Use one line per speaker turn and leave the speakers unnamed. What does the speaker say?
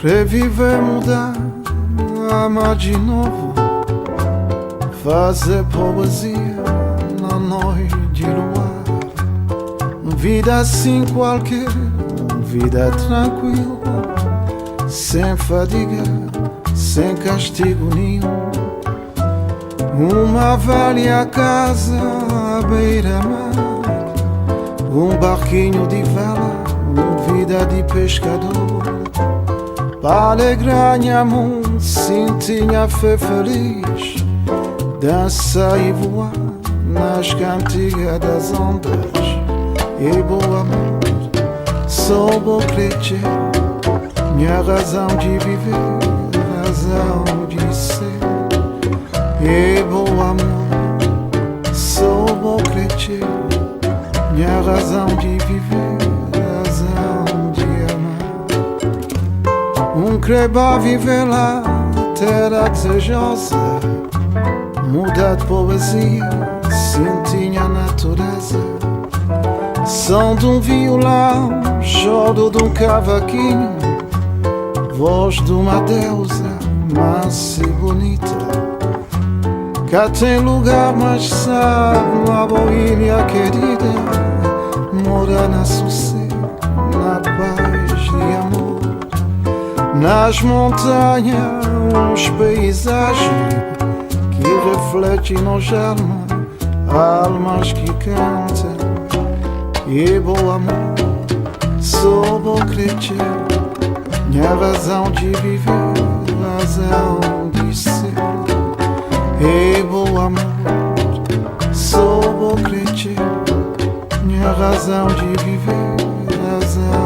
Reviver, mudar, amar de novo, fazer poesia na noite de luar. Vida assim qualquer, vida tranquila, sem fadiga, sem castigo nenhum. Uma velha casa à beira-mar, um barquinho de vela, uma vida de pescador. Para alegrar minha mão, sentia fé feliz, dançar e voar nas cantigas das ondas. E boa amor, sou bom crescer, minha razão de viver, razão de ser. E boa amor, sou bom crescer, minha razão de viver, razão de amar. Creba viver lá, terra desejosa, muda de poesia, sentir a natureza. Som de violão, choro de cavaquinho, voz de uma deusa, mansa e bonita. Cá tem lugar, mas sabe, uma boinha querida, mora na sossego, na paz e amor. Nas montanhas, uns paisagens que refletem nos almas que cantam. E bom amor, sou bom crescer, minha razão de viver, razão de ser. E bom amor, sou bom crescer, minha razão de viver, razão